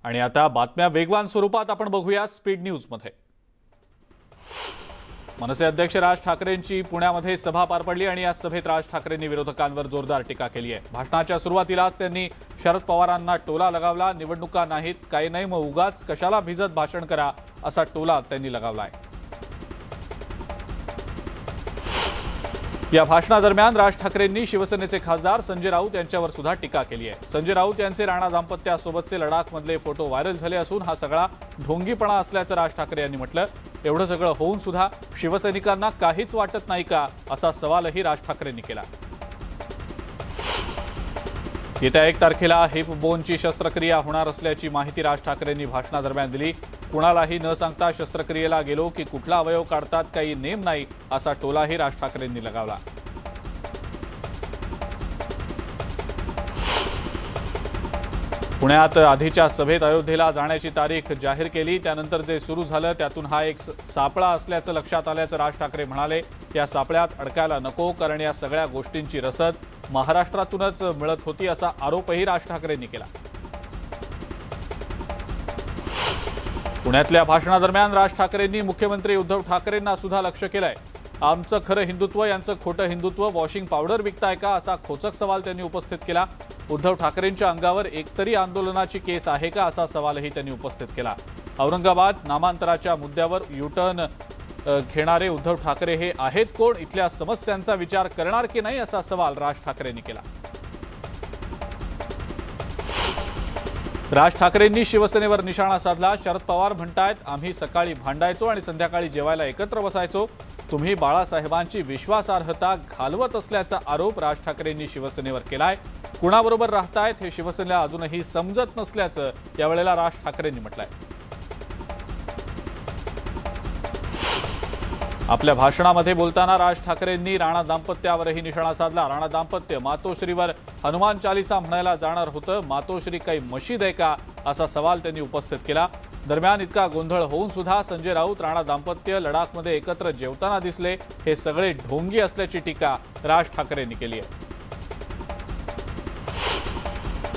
आणि आता बातम्या वेगवान स्वरूपात आपण बघूया स्पीड न्यूज मध्ये। मनसे अध्यक्ष राज ठाकरेंची पुण्यामध्ये सभा पार पडली आणि या सभेत राज ठाकरेंनी विरोधकांवर जोरदार टीका केली आहे। भाषणाच्या सुरुवातीलाच त्यांनी शरद पवारांना टोला लगावला। निवडणुका नाहीत, काही नाही, मग उगाच कशाला भिजत भाषण करा असा टोला त्यांनी लगावला आहे। या भाषणादरम्यान राज ठाकरेंनी शिवसेनेचे खासदार संजय राऊत यांच्यावर सुद्धा टीका केली आहे। संजय राऊत यांचे राणा दाम्पत्यासोबतचे लडाखमधले फोटो व्हायरल झाले असून हा सगळा ढोंगीपणा असल्याचं राज ठाकरे यांनी म्हटलं। एवढं सगळं होऊन सुद्धा शिवसैनिकांना काहीच वाटत नाही का असा सवालही राज ठाकरेंनी केला। येत्या 1 तारखेला हिप बोनची शस्त्रक्रिया होणार असल्याची माहिती राज ठाकरेंनी भाषणादरम्यान दिली। कुणालाही न सांगता शस्त्रक्रियेला गेलो की कुठला अवयव काढतात काही नेम नाही असा टोलाही राज ठाकरेंनी लगावला। पुण्यात आधीच्या सभेत अयोध्येला जाण्याची तारीख जाहीर केली, त्यानंतर जे सुरू झालं त्यातून हा एक सापळा असल्याचं लक्षात आल्याचं राज ठाकरे म्हणाले। या सापळ्यात अडकायला नको, कारण या सगळ्या गोष्टींची रसद महाराष्ट्रातूनच मिळत होती असा आरोपही राज ठाकरेंनी केला। पुण्यातल्या भाषणादरम्यान राज ठाकरेंनी मुख्यमंत्री उद्धव ठाकरेंना सुद्धा लक्ष केलंय। आमचं खरं हिंदुत्व, यांचं खोटं हिंदुत्व, वॉशिंग पावडर विकताय का असा खोचक सवाल त्यांनी उपस्थित केला। उद्धव ठाकरेंच्या अंगावर एकतरी आंदोलनाची केस आहे का असा सवालही त्यांनी उपस्थित केला। औरंगाबाद नामांतराच्या मुद्द्यावर युटर्न घेणारे उद्धव ठाकरे हे आहेत कोण, इथल्या समस्यांचा विचार करणार की नाही असा सवाल राज ठाकरेंनी केला। राज ठाकरेंनी शिवसेनेवर निशाणा साधला। शरद पवार म्हणतायत आम्ही सकाळी भांडायचो आणि संध्याकाळी जेवायला एकत्र बसायचो, तुम्ही बाळासाहेबांची विश्वासार्हता घालवत असल्याचा आरोप राज ठाकरेंनी शिवसेनेवर केलाय। कुणाबरोबर राहतायत हे शिवसेनेला अजूनही समजत नसल्याचं यावेळेला राज ठाकरेंनी म्हटलंय। आपल्या भाषणामध्ये बोलताना राज ठाकरेंनी राणा दाम्पत्यावरही निशाणा साधला। राणा दाम्पत्य मातोश्रीवर हनुमान चालीसा म्हणायला जाणार होतं, मातोश्री काही मशीद आहे का असा सवाल त्यांनी उपस्थित केला। दरम्यान इतका गोंधळ होऊन सुद्धा संजय राऊत राणा दाम्पत्य लडाखमध्ये एकत्र जेवताना दिसले, हे सगळे ढोंगी असल्याची टीका राज ठाकरेंनी केली आहे।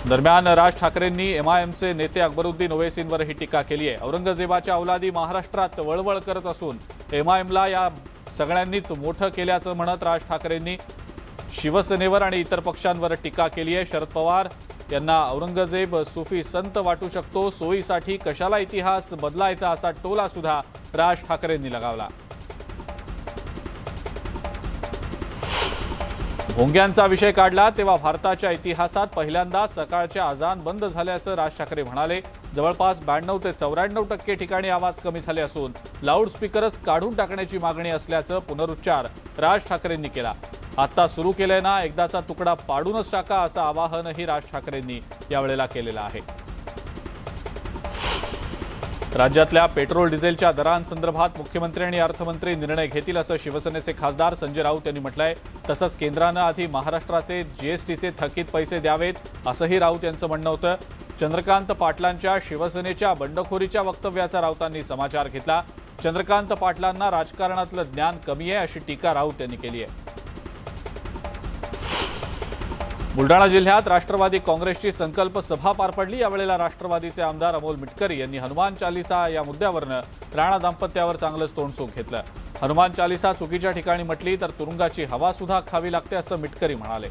दरम्यान राज ठाकरेंनी एमआयएमचे नेते अकबरुद्दीन ओवैसींवरही टीका केली आहे। औरंगजेबाच्या अवलादी महाराष्ट्रात वळवळ करत असून एमआयएमला या सगळ्यांनीच मोठं केल्याचं म्हणत राज ठाकरेंनी शिवसेनेवर आणि इतर पक्षांवर टीका केली आहे। शरद पवार यांना औरंगजेब सुफी संत वाटू शकतो, सोयीसाठी कशाला इतिहास बदलायचा असा टोला सुद्धा राज ठाकरेंनी लगावला। भोंग्यांचा विषय काढला तेव्हा भारताच्या इतिहासात पहिल्यांदा सकाळच्या अजान बंद झाल्याचं राज ठाकरे म्हणाले। जवळपास 92 ते 94% ठिकाणी आवाज कमी झाले असून लाऊडस्पीकरच काढून टाकण्याची मागणी असल्याचं पुनरुच्चार राज ठाकरेंनी केला। आता सुरू केलंय ना, एकदाचा तुकडा पाडूनच टाका असं आवाहनही राज ठाकरेंनी यावेळेला केलेलं आहे। राज्यातल्या पेट्रोल डिझेलच्या दरांसंदर्भात मुख्यमंत्री आणि अर्थमंत्री निर्णय घेतील असं शिवसेनेचे खासदार संजय राऊत यांनी म्हटलंय। तसंच केंद्रानं आधी महाराष्ट्राचे जीएसटीचे थकीत पैसे द्यावेत असंही राऊत यांचं म्हणणं होतं। चंद्रकांत पाटलांच्या शिवसेनेच्या बंडखोरीच्या वक्तव्याचा राऊतांनी समाचार घेतला। चंद्रकांत पाटलांना राजकारणातलं ज्ञान कमी आहे अशी टीका राऊत यांनी केली आहे। बुलडाणा जिल्ह्यात राष्ट्रवादी काँग्रेसची संकल्प सभा पार पडली। यावेळेला राष्ट्रवादीचे आमदार अमोल मिटकरी यांनी हनुमान चालीसा या मुद्द्यावरनं राणा दाम्पत्यावर चांगलंच तोंडसोक घेतलं। हनुमान चालीसा चुकीच्या ठिकाणी म्हटली तर तुरुंगाची हवा सुद्धा खावी लागते असं मिटकरी म्हणाले।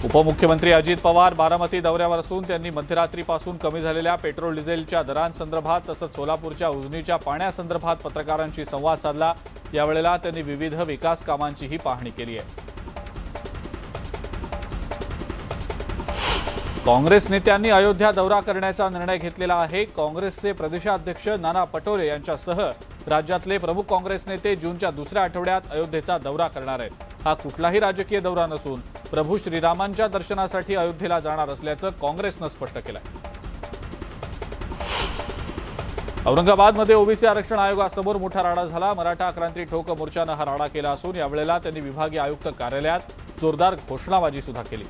उपमुख्यमंत्री अजित पवार बारामती दौऱ्यावर असून त्यांनी मध्यरात्रीपासून कमी झालेल्या पेट्रोल डिझेलच्या दरांसंदर्भात तसंच सोलापूरच्या उजनीच्या पाण्यासंदर्भात पत्रकारांशी संवाद साधला। यावेळेला त्यांनी विविध विकास कामांचीही पाहणी केली आहे। काँग्रेस नेत्यांनी अयोध्या दौरा करण्याचा निर्णय घेतलेला आहे। काँग्रेसचे प्रदेशाध्यक्ष नाना पटोले यांच्यासह राज्यातले प्रमुख काँग्रेस नेते जूनच्या दुसऱ्या आठवड्यात अयोध्येचा दौरा करणार आहेत। हा कुठलाही राजकीय दौरा नसून प्रभू श्रीरामांच्या दर्शनासाठी अयोध्येला जाणार असल्याचं काँग्रेसनं स्पष्ट केलंय। औरंगाबादमध्ये ओबीसी आरक्षण आयोगासमोर मोठा राडा झाला। मराठा क्रांती ठोक मोर्चानं हा राडा केला असून यावेळेला त्यांनी विभागीय आयुक्त कार्यालयात जोरदार घोषणाबाजी सुद्धा केली।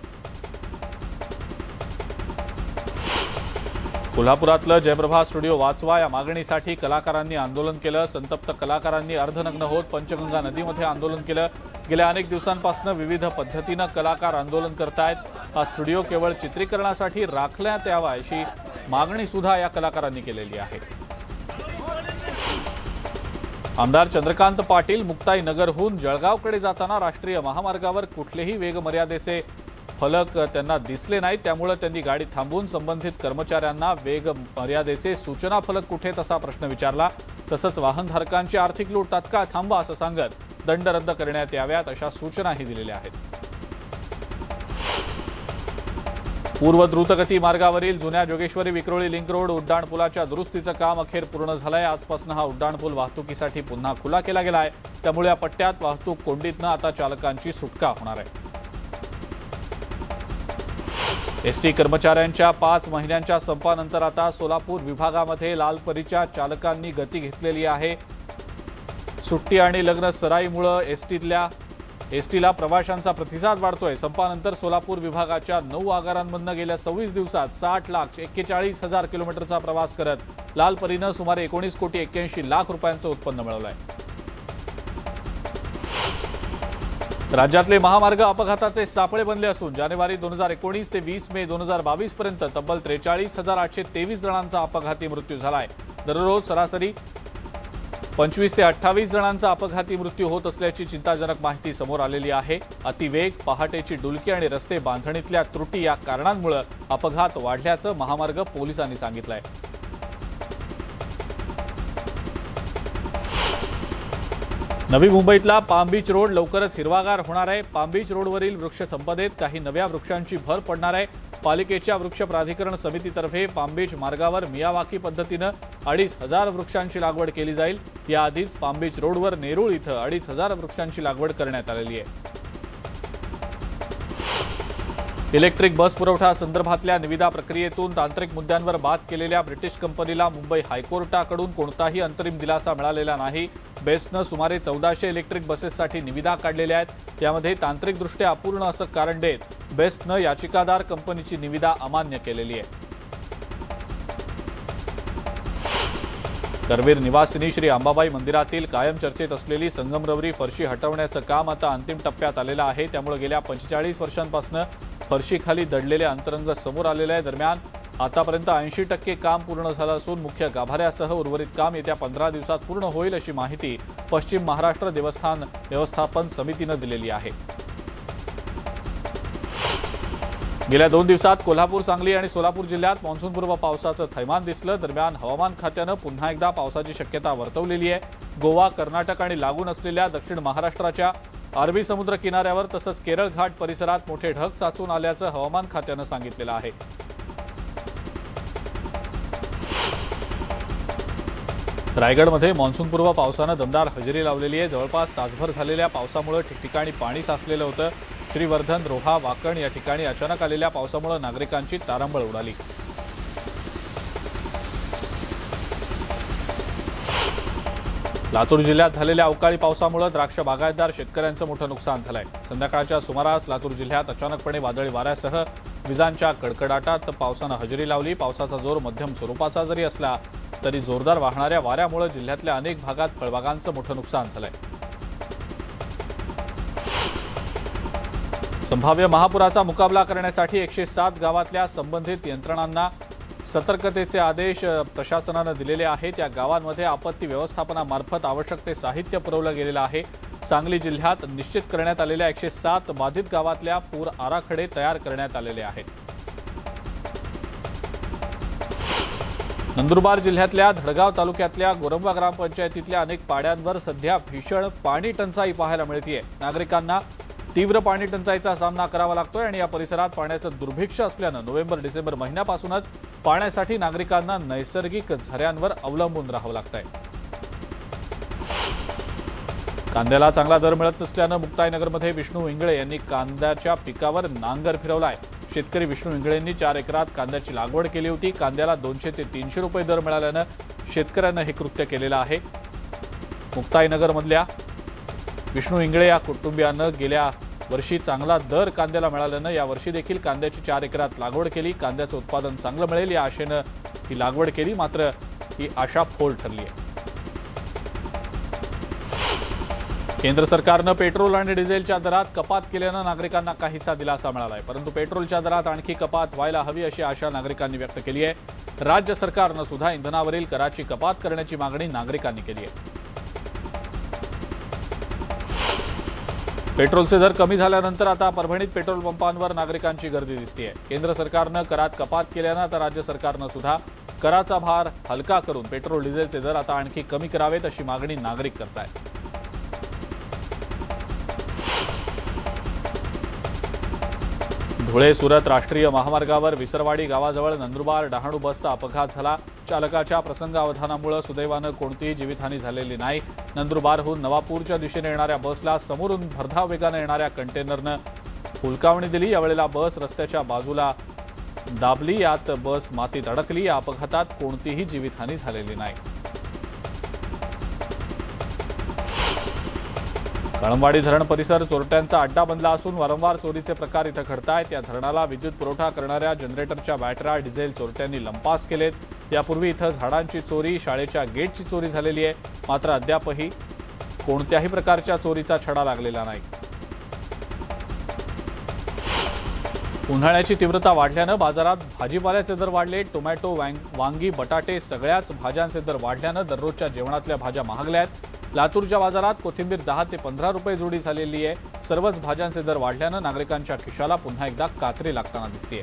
कोल्हापुरातलं जयप्रभा स्टुडिओ वाचवा या मागणीसाठी कलाकारांनी आंदोलन केलं। संतप्त कलाकारांनी अर्धनग्न होत पंचगंगा नदीमध्ये आंदोलन केलं। गेल्या अनेक दिवसांपासून विविध पद्धतीनं कलाकार आंदोलन करतायत। हा स्टुडिओ केवळ चित्रीकरणासाठी राखण्यात यावा अशी मागणी सुद्धा या कलाकारांनी केलेली आहे। आमदार चंद्रकांत पाटील मुक्ताईनगरहून जळगावकडे जाताना राष्ट्रीय महामार्गावर कुठलेही वेग मर्यादेचे फलक त्यांना दिसले नाहीत, त्यामुळे त्यांनी गाडी थांबवून संबंधित कर्मचाऱ्यांना वेग मर्यादेचे सूचना फलक कुठे तसा प्रश्न विचारला। तसंच वाहनधारकांची आर्थिक लूट तात्काळ थांबवा असं सांगत दंड रद्द करण्यात याव्यात अशा सूचनाही दिलेल्या आहेत। पूर्व द्रुतगती मार्गावरील जुन्या जोगेश्वरी विक्रोळी लिंक रोड उड्डाणपुलाच्या दुरुस्तीचं काम अखेर पूर्ण झालंय। आजपासून हा उड्डाणपूल वाहतुकीसाठी पुन्हा खुला केला गेलाय, त्यामुळे या पट्ट्यात वाहतूक कोंडीतनं आता चालकांची सुटका होणार आहे। एसटी कर्मचाऱ्यांच्या 5 महिन्यांच्या संपानंतर आता सोलापूर विभागामध्ये लालपरीच्या चालकांनी गती घेतलेली आहे। सुट्टी आणि लग्न सराईमुळे एसटीला प्रवाशांचा प्रतिसाद वाढतोय। संपानंतर सोलापूर विभागाच्या 9 आगारांमधून गेल्या 26 दिवसात 60,41,000 किलोमीटरचा प्रवास करत लालपरीनं सुमारे 19,81,00,000 रुपयांचं उत्पन्न मिळवलंय। राज्यातले महामार्ग अपघाताचे सापळे बनले असून जानेवारी 2019 ते 20 मे 2022 पर्यंत तब्बल 43,823 जणांचा अपघाती मृत्यू झालाय। दररोज सरासरी 25 ते 28 जणांचा अपघाती मृत्यू होत असल्याची चिंताजनक माहिती समोर आलेली आहे। अतिवेग, पहाटेची डुलकी आणि रस्ते बांधणीतल्या त्रुटी या कारणांमुळे अपघात वाढल्याचं महामार्ग पोलिसांनी सांगितलंय। नवी मुंबईतला पाम बीच रोड लवकरच हिरवागार होणार आहे। पाम बीच रोडवरील वृक्षसंपदेत काही नव्या वृक्षांची भर पडणार आहे। पालिकेच्या वृक्ष प्राधिकरण समितीतर्फे पाम बीच मार्गावर मियावाकी पद्धतीनं 2,500 वृक्षांची लागवड केली जाईल। याआधीच पाम बीच रोडवर नेरूळ इथं 2,500 वृक्षांची लागवड करण्यात आलेली आहे। इलेक्ट्रिक बस पुरवठा संदर्भातल्या निविदा प्रक्रियेतून तांत्रिक मुद्द्यांवर बाद केलेल्या ब्रिटिश कंपनीला मुंबई हायकोर्टाकडून कोणताही अंतरिम दिलासा मिळालेला नाही। बेस्टनं सुमारे 1400 इलेक्ट्रिक बसेससाठी निविदा काढलेल्या आहेत। त्यामध्ये तांत्रिकदृष्ट्या अपूर्ण असं कारण देत बेस्टनं याचिकादार कंपनीची निविदा अमान्य केलेली आहे। करवीर निवासिनी श्री अंबाबाई मंदिरातील कायम चर्चेत असलेली संगमरवरी फरशी हटवण्याचं काम आता अंतिम टप्प्यात आलेलं आहे। त्यामुळे गेल्या 45 वर्षांपासून फरशीखाली दडलेले अंतरंग समोर आलेले आहे। दरम्यान आतापर्यंत 80% काम पूर्ण झालं असून मुख्य गाभाऱ्यासह उर्वरित काम येत्या 15 दिवसात पूर्ण होईल अशी माहिती पश्चिम महाराष्ट्र देवस्थान व्यवस्थापन समितीनं दिलेली आहे। गेल्या 2 दिवसात कोल्हापूर, सांगली आणि सोलापूर जिल्ह्यात मान्सूनपूर्व पावसाचं थैमान दिसलं। दरम्यान हवामान खात्यानं पुन्हा एकदा पावसाची शक्यता वर्तवलेली आहे। गोवा, कर्नाटक आणि लागून असलेल्या दक्षिण महाराष्ट्राच्या अरबी समुद्र किनाऱ्यावर तसंच केरळ घाट परिसरात मोठे ढग साचून आल्याचं हवामान खात्यानं सांगितलेलं आहे। रायगडमध्ये मान्सूनपूर्व पावसानं दमदार हजेरी लावलेली आहे। जवळपास तासभर झालेल्या पावसामुळे ठिकठिकाणी पाणी साचलेलं होतं। श्रीवर्धन, रोहा, वाकण या ठिकाणी अचानक आलेल्या पावसामुळे नागरिकांची तारांबळ उडाली। लातूर जिल्ह्यात झालेल्या अवकाळी पावसामुळे द्राक्ष बागायतदार शेतकऱ्यांचं मोठं नुकसान झालंय। संध्याकाळच्या सुमारास लातूर जिल्ह्यात अचानकपणे वादळी वाऱ्यासह विजांच्या कडकडाटात पावसानं हजेरी लावली। पावसाचा जोर मध्यम स्वरूपाचा जरी असला तरी जोरदार वाहणाऱ्या वाऱ्यामुळे जिल्ह्यातल्या अनेक भागात फळबागांचं मोठं नुकसान झालंय। संभाव्य महापुराचा मुकाबला करण्यासाठी 107 गावातल्या संबंधित यंत्रणांना सतर्कतेचे आदेश प्रशासनानं दिलेले आहेत। या गावांमध्ये आपत्ती व्यवस्थापनामार्फत आवश्यक ते साहित्य पुरवलं गेलेलं आहे। सांगली जिल्ह्यात निश्चित करण्यात आलेल्या 107 बाधित गावातल्या पूर आराखडे तयार करण्यात आलेले आहेत। नंदुरबार जिल्ह्यातल्या धडगाव तालुक्यातल्या गोरंबा ग्रामपंचायतीतल्या अनेक पाड्यांवर सध्या भीषण पाणी टंचाई पाहायला मिळतेय। नागरिकांना तीव्र पाणी टंचाईचा सामना करावा लागतोय आणि या परिसरात पाण्याचं दुर्भिक्ष्य असल्यानं नोव्हेंबर-डिसेंबर महिन्यापासूनच पाण्यासाठी नागरिकांना नैसर्गिक झऱ्यांवर अवलंबून राहावं लागतंय। कांद्याला चांगला दर मिळत नसल्यानं मुक्ताईनगरमध्ये विष्णू इंगळे यांनी कांद्याच्या पिकावर नांगर फिरवलाय। शेतकरी विष्णू इंगळेंनी 4 एकरात कांद्याची लागवड केली होती। कांद्याला 200 ते 300 रुपये दर मिळाल्यानं शेतकऱ्यांना हे कृत्य केलेलं आहे। मुक्ताईनगरमधल्या विष्णू इंगळे या कुटुंबियानं गेल्या वर्षी चांगला दर कांद्याला मिळाल्यानं यावर्षी देखील कांद्याची 4 एकरात लागवड केली। कांद्याचं उत्पादन चांगलं मिळेल या आशेनं ही लागवड केली, मात्र ही आशा फोल ठरली आहे। केंद्र सरकारनं पेट्रोल आणि डिझेलच्या दरात कपात केल्यानं नागरिकांना काहीसा दिलासा मिळाला आहे, परंतु पेट्रोलच्या दरात आणखी कपात व्हायला हवी अशी आशा नागरिकांनी व्यक्त केली आहे। राज्य सरकारनं सुद्धा इंधनावरील कराची कपात करण्याची मागणी नागरिकांनी केली आहे। पेट्रोलचे दर कमी झाल्यानंतर आता परभणीत पेट्रोल पंपांवर नागरिकांची गर्दी दिसते आहे। केंद्र सरकारनं करात कपात केल्यानं तर राज्य सरकारनं सुद्धा कराचा भार हलका करून पेट्रोल डिझेलचे दर आता आणखी कमी करावेत अशी मागणी नागरिक करतायत। धुळे सुरत राष्ट्रीय महामार्गावर विसरवाडी गावाजवळ नंदुरबार डहाणू बसचा अपघात झाला। चालकाच्या प्रसंगावधानामुळे सुदैवानं कोणतीही जीवितहानी झालेली नाही। नंदुरबारहून नवापूरच्या दिशेने येणाऱ्या बसला समोरून भरधाव वेगाने येणाऱ्या कंटेनरनं हुलकावणी दिली। यावेळेला बस रस्त्याच्या बाजूला दाबली, यात बस मातीत अडकली। या अपघातात कोणतीही जीवितहानी झालेली नाही। कळमवाडी धरण परिसर चोरट्यांचा अड्डा बनला असून वारंवार चोरीचे प्रकार इथं घडतायत। या धरणाला विद्युत पुरवठा करणाऱ्या जनरेटरच्या बॅटऱ्या डिझेल चोरट्यांनी लंपास केलेत। यापूर्वी इथं झाडांची चोरी, शाळेच्या गेटची चोरी झालेली आहे, मात्र अद्यापही कोणत्याही प्रकारच्या चोरीचा छडा लागलेला नाही। उन्हाळ्याची तीव्रता वाढल्यानं बाजारात भाजीपाल्याचे दर वाढले। टोमॅटो, वांगी, बटाटे सगळ्याच भाज्यांचे दर वाढल्यानं दररोजच्या जेवणातल्या भाज्या महागल्या आहेत। लातूरच्या बाजारात कोथिंबीर 10 ते 15 रुपये जोडी झालेली आहे। सर्वच भाज्यांचे दर वाढल्यानं नागरिकांच्या खिशाला पुन्हा एकदा कात्री लागताना दिसतेय।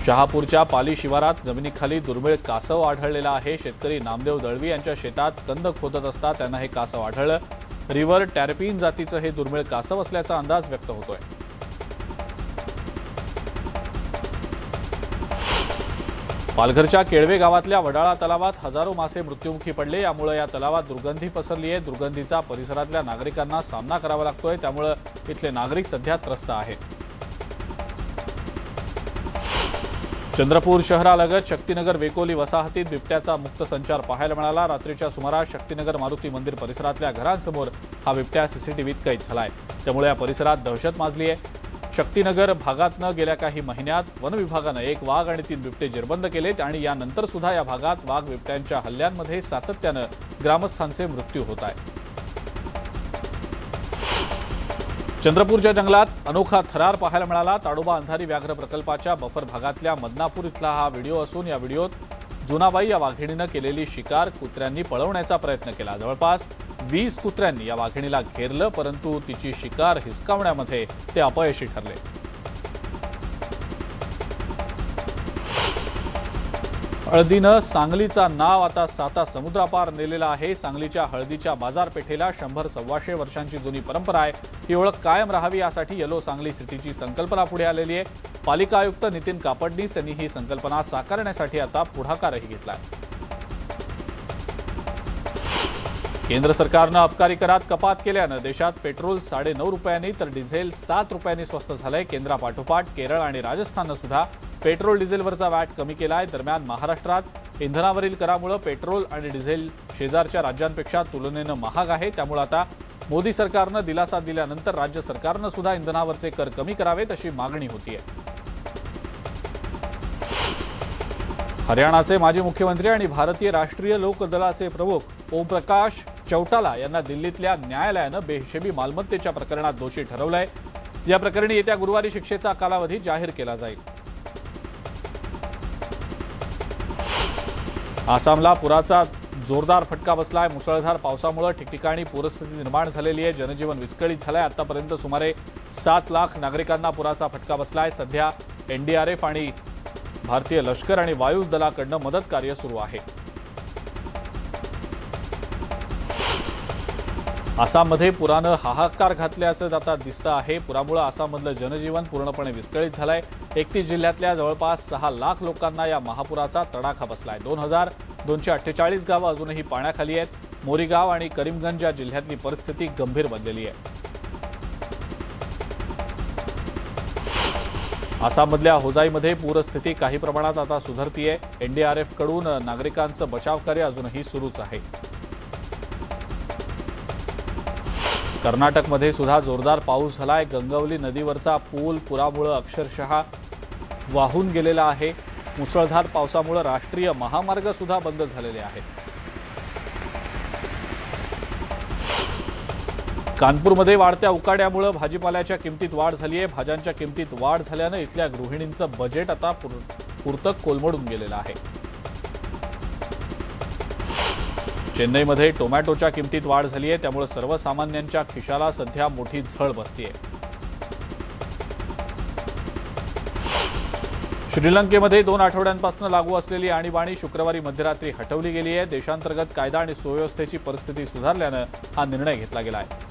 शहापूरच्या पाली शिवारात जमिनीखाली दुर्मिळ कासव आढळलेला आहे। शेतकरी नामदेव दळवी यांच्या शेतात कंद खोदत असता त्यांना हे कासव आढळलं। रिव्हर टॅरपिन जातीचं हे दुर्मिळ कासव असल्याचा अंदाज व्यक्त होतोय। पालघरच्या केळवे गावातल्या वडाळा तलावात हजारो मासे मृत्युमुखी पडले। यामुळे या तलावात दुर्गंधी पसरली आहे। दुर्गंधीचा परिसरातल्या नागरिकांना सामना करावा लागतोय, त्यामुळे इथले नागरिक सध्या त्रस्त आहेत। चंद्रपूर शहरालगत शक्तीनगर वेकोली वसाहतीत बिबट्याचा मुक्त संचार पाहायला मिळाला। रात्रीच्या सुमारास शक्तीनगर मारुती मंदिर परिसरातल्या घरांसमोर हा बिबट्या सीसीटीव्हीत कैद झालाय, त्यामुळे या परिसरात दहशत माजली आहे। शक्तीनगर भागातनं गेल्या काही महिन्यात वन विभागानं 1 वाघ आणि 3 बिबटे जेरबंद केलेत आणि यानंतर सुद्धा या भागात वाघ बिबट्यांच्या हल्ल्यांमध्ये सातत्यानं ग्रामस्थांचे मृत्यू होत आहेत। चंद्रपूरच्या जंगलात अनोखा थरार पाहायला मिळाला। ताडोबा अंधारी व्याघ्र प्रकल्पाच्या बफर भागातल्या मदनापूर इथला हा व्हिडिओ असून या व्हिडिओत जुनाबाई या वाघिणीनं केलेली शिकार कुत्र्यांनी पळवण्याचा प्रयत्न केला। जवळपास 20 कुत्र्यांनी या वाघिणीला घेरलं, परंतु तिची शिकार हिसकावण्यामध्ये ते अपयशी ठरले। हळदीनं सांगलीचा नाव आता 7 समुद्रापार नेलेला आहे। सांगलीच्या हळदीच्या बाजारपेठेला 100-125 वर्षांची जुनी परंपरा आहे। ही ओळख कायम राहावी यासाठी येलो सांगली सिटीची संकल्पना पुढे आलेली आहे। पालिका आयुक्त नितीन कापडनीस यांनी ही संकल्पना साकारण्यासाठी आता पुढाकारही घेतलाय। केंद्र सरकारनं अबकारी करात कपात केल्यानं देशात पेट्रोल 9.5 रुपयांनी तर डिझेल 7 रुपयांनी स्वस्त झालंय। केंद्रापाठोपाठ केरळ आणि राजस्थाननं सुद्धा पेट्रोल डिझेलवरचा वॅट कमी केलाय। दरम्यान महाराष्ट्रात इंधनावरील करामुळे पेट्रोल आणि डिझेल शेजारच्या राज्यांपेक्षा तुलनेनं महाग आहे, त्यामुळे आता मोदी सरकारनं दिलासा दिल्यानंतर राज्य सरकारनं सुद्धा इंधनावरचे कर कमी करावेत अशी मागणी होतीये। हरियाणाचे माजी मुख्यमंत्री आणि भारतीय राष्ट्रीय लोक दलाचे प्रमुख ओमप्रकाश चौटाला यांना दिल्लीतल्या न्यायालयानं बेहिशेबी मालमत्तेच्या प्रकरणात दोषी ठरवलंय। या प्रकरणी येत्या गुरुवारी शिक्षेचा कालावधी जाहीर केला जाईल। आसामला पुराचा जोरदार फटका बसलाय। मुसळधार पावसामुळे ठिकठिकाणी पूरस्थिती निर्माण झालेली आहे। जनजीवन विस्कळीत झालंय। आतापर्यंत सुमारे 7 लाख नागरिकांना पुराचा फटका बसलाय। सध्या एनडीआरएफ आणि भारतीय लष्कर आणि वायू दलाकडून मदत कार्य सुरू आहे। आसाममध्ये पुरानं हाहाकार घातल्याचं आता दिसतं आहे। पुरामुळे आसाममधलं जनजीवन पूर्णपणे विस्कळीत झालंय। 31 जिल्ह्यातल्या जवळपास 6 लाख लोकांना या महापुराचा तडाखा बसलाय। 2248 गावं अजूनही पाण्याखाली आहेत। मोरीगाव आणि करीमगंज या जिल्ह्यातली परिस्थिती गंभीर बनलेली आहे। आसाममधल्या होजाईमध्ये पूरस्थिती काही प्रमाणात आता सुधारतीये। एनडीआरएफ कडून नागरिकांचं बचावकार्य अजूनही सुरूच आहे। कर्नाटकमध्ये सुद्धा जोरदार पाऊस झालाय। गंगवली नदीवरचा पूल पुरामुळे अक्षरशः वाहून गेलेला आहे। मुसळधार पावसामुळे राष्ट्रीय महामार्ग सुद्धा बंद झालेले आहेत। कानपूरमध्ये वाढत्या उकाड्यामुळे भाजीपाल्याच्या किमतीत वाढ झाली आहे। भाज्यांच्या किमतीत वाढ झाल्याने इथल्या गृहिणींचं बजेट आता पुरतं कोलमडून गेलेलं आहे। चेन्नईमध्ये टोमॅटोच्या किमतीत वाढ झाली आहे, त्यामुळे सर्वसामान्यांच्या खिशाला सध्या मोठी झळ बसतीये। श्रीलंकेमध्ये 2 आठवड्यांपासून लागू असलेली आणीबाणी शुक्रवारी मध्यरात्री हटवली गेली आहे। देशांतर्गत कायदा आणि सुव्यवस्थेची परिस्थिती सुधारल्यानं हा निर्णय घेतला गेला आहे।